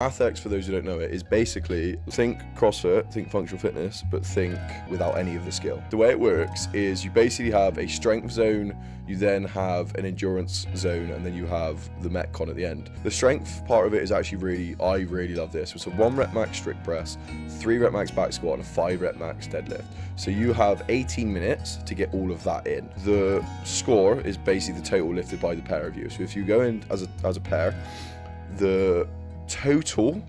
ATHX, for those who don't know it, is basically think CrossFit, think functional fitness, but think without any of the skill. The way it works is you basically have a strength zone, you then have an endurance zone, and then you have the Metcon at the end. The strength part of it is actually I really love this. It's a 1 rep max strict press, 3 rep max back squat, and a 5 rep max deadlift. So you have 18 minutes to get all of that in. The score is basically the total lifted by the pair of you. So if you go in as a pair, the total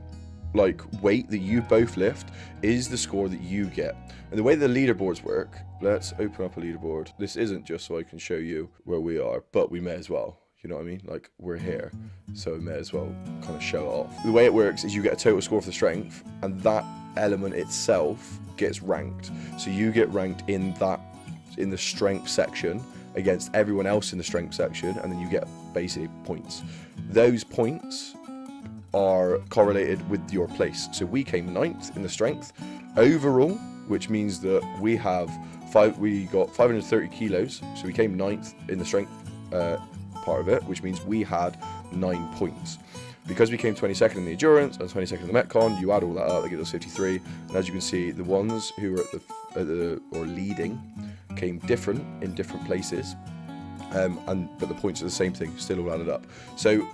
weight that you both lift is the score that you get. And the way the leaderboards work, let's open up a leaderboard. This isn't just so I can show you where we are, but we may as well, you know what I mean? Like, we're here, so we may as well kind of show it off. The way it works is you get a total score for the strength, and that element itself gets ranked. So you get ranked in the strength section against everyone else in the strength section, and then you get basically points. Those points are correlated with your place. So we came 9th in the strength overall, which means that we got 530 kilos. So we came 9th in the strength part of it, which means we had 9 points. Because we came 22nd in the endurance and 22nd in the Metcon, you add all that up, that gives us 53. And as you can see, the ones who were leading came different in different places, but the points are the same thing, still all added up. So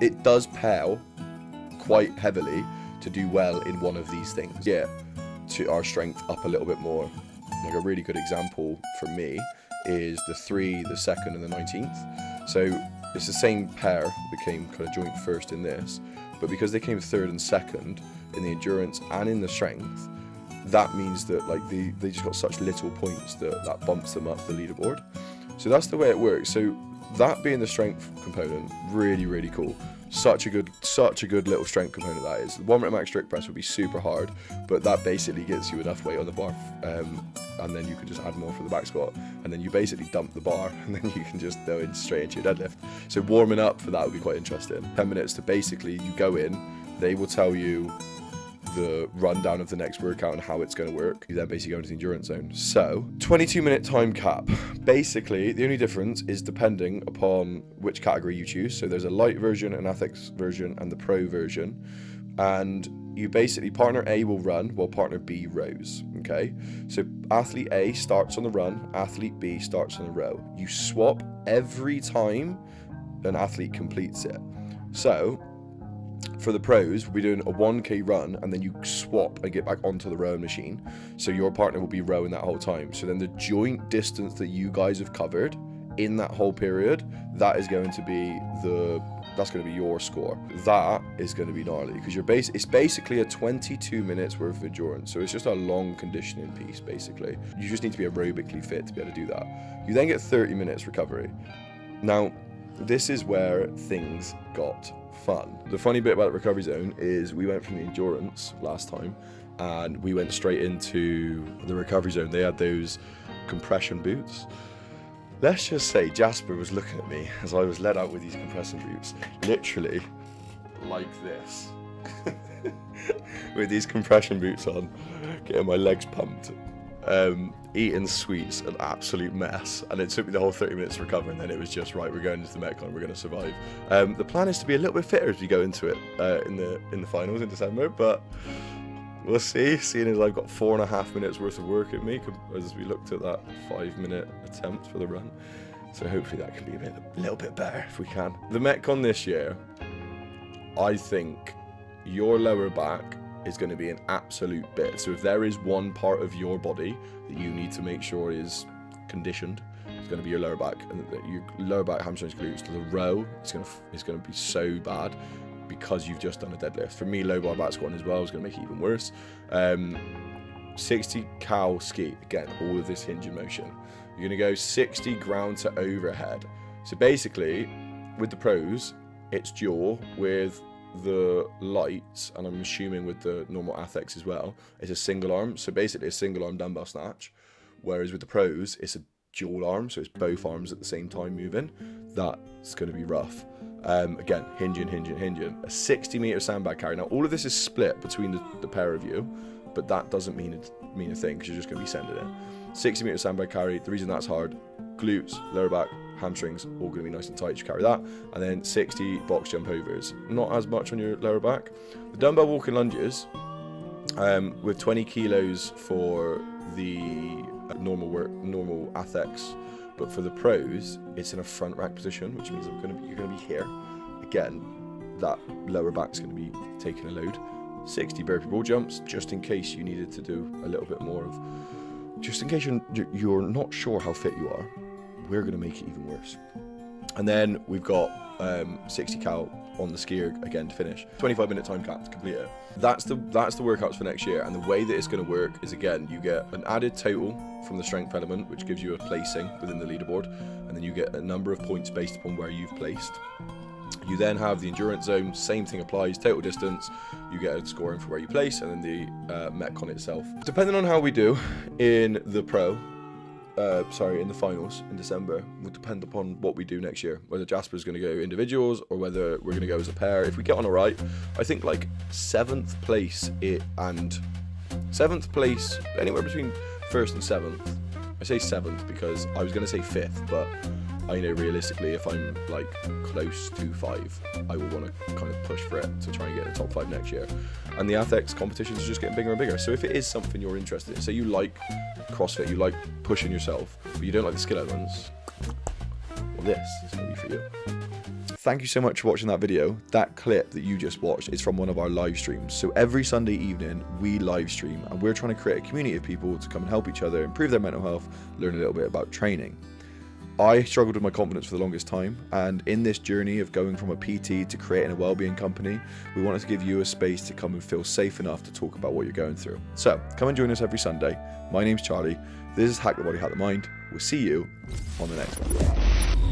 it does pale quite heavily to do well in one of these things. Yeah, to our strength up a little bit more. Like, a really good example for me is the 3, the 2nd, and the 19th. So it's the same pair that came kind of joint first in this, but because they came 3rd and 2nd in the endurance and in the strength, that means that they just got such little points that bumps them up the leaderboard. So that's the way it works. So that being the strength component, really, really cool. Such a good little strength component that is. The 1 rep max strict press would be super hard, but that basically gets you enough weight on the bar, and then you can just add more for the back squat, and then you basically dump the bar, and then you can just go straight into your deadlift. So warming up for that would be quite interesting. 10 minutes to basically, you go in, they will tell you the rundown of the next workout and how it's going to work. You then basically go into the endurance zone. So 22-minute time cap. Basically, the only difference is depending upon which category you choose. So there's a light version, an ATHX version, and the pro version. And you basically, partner A will run while partner B rows. Okay, so athlete A starts on the run, athlete B starts on the row. You swap every time an athlete completes it. So for the pros, we'll be doing a 1K run, and then you swap and get back onto the rowing machine. So your partner will be rowing that whole time. So then the joint distance that you guys have covered in that whole period, that is going to be that's going to be your score. That is going to be gnarly, because it's basically a 22 minutes worth of endurance. So it's just a long conditioning piece, basically. You just need to be aerobically fit to be able to do that. You then get 30 minutes recovery. Now, this is where things got fun. The funny bit about the recovery zone is we went from the endurance last time and we went straight into the recovery zone. They had those compression boots. Let's just say Jasper was looking at me as I was led out with these compression boots, literally like this, with these compression boots on, getting my legs pumped. Eating sweets, an absolute mess, and it took me the whole 30 minutes to recover, and then it was just, right, we're going into the Metcon, we're going to survive. The plan is to be a little bit fitter as we go into it in the finals in December, but we'll see, seeing as I've got 4.5 minutes worth of work at me as we looked at that 5-minute attempt for the run. So hopefully that can be a little bit better if we can. The Metcon this year, I think your lower back is going to be an absolute bit. So if there is one part of your body that you need to make sure is conditioned, it's going to be your lower back, and your lower back, hamstrings, glutes. The row is going to be so bad because you've just done a deadlift. For me, low bar back squatting as well is going to make it even worse. 60 cal ski, again, all of this hinge in motion. You're going to go 60 ground to overhead. So basically, with the pros, it's dual. With the lights, and I'm assuming with the normal ATHX as well, it's a single arm. So basically a single arm dumbbell snatch. Whereas with the pros, it's a dual arm, so it's both arms at the same time moving. That's going to be rough. Again, hinging. A 60-meter sandbag carry. Now, all of this is split between the pair of you, but that doesn't mean a thing, because you're just going to be sending it. 60-meter sandbag carry. The reason that's hard: glutes, lower back, hamstrings, all going to be nice and tight, you carry that. And then 60 box jump overs. Not as much on your lower back. The dumbbell walking lunges, with 20 kilos for the normal ATHX, but for the pros, it's in a front rack position, which means you're going to be here. Again, that lower back's going to be taking a load. 60 burpee ball jumps, just in case you needed to do a little bit more of, just in case you're not sure how fit you are, we're going to make it even worse. And then we've got 60 cal on the skier again to finish. 25-minute time cap to complete it. That's the workouts for next year. And the way that it's going to work is, again, you get an added total from the strength element, which gives you a placing within the leaderboard, and then you get a number of points based upon where you've placed. You then have the endurance zone, same thing applies, total distance, you get a scoring for where you place, and then the Metcon itself. Depending on how we do in the in the finals in December, will depend upon what we do next year, whether Jasper's going to go individuals or whether we're going to go as a pair. If we get on all right, I think like 7th place anywhere between 1st and 7th. I say 7th because I was going to say 5th, but I know realistically if I'm like close to 5, I will want to kind of push for it to try and get in the top 5 next year. And the ATHX competitions are just getting bigger and bigger. So if it is something you're interested in, say you like CrossFit, you like pushing yourself, but you don't like the skill elements, well, this is going to be for you. Thank you so much for watching that video. That clip that you just watched is from one of our live streams. So every Sunday evening we live stream, and we're trying to create a community of people to come and help each other, improve their mental health, learn a little bit about training. I struggled with my confidence for the longest time, and in this journey of going from a PT to creating a wellbeing company, we wanted to give you a space to come and feel safe enough to talk about what you're going through. So come and join us every Sunday. My name's Charlie. This is Hack the Body, Hack the Mind. We'll see you on the next one.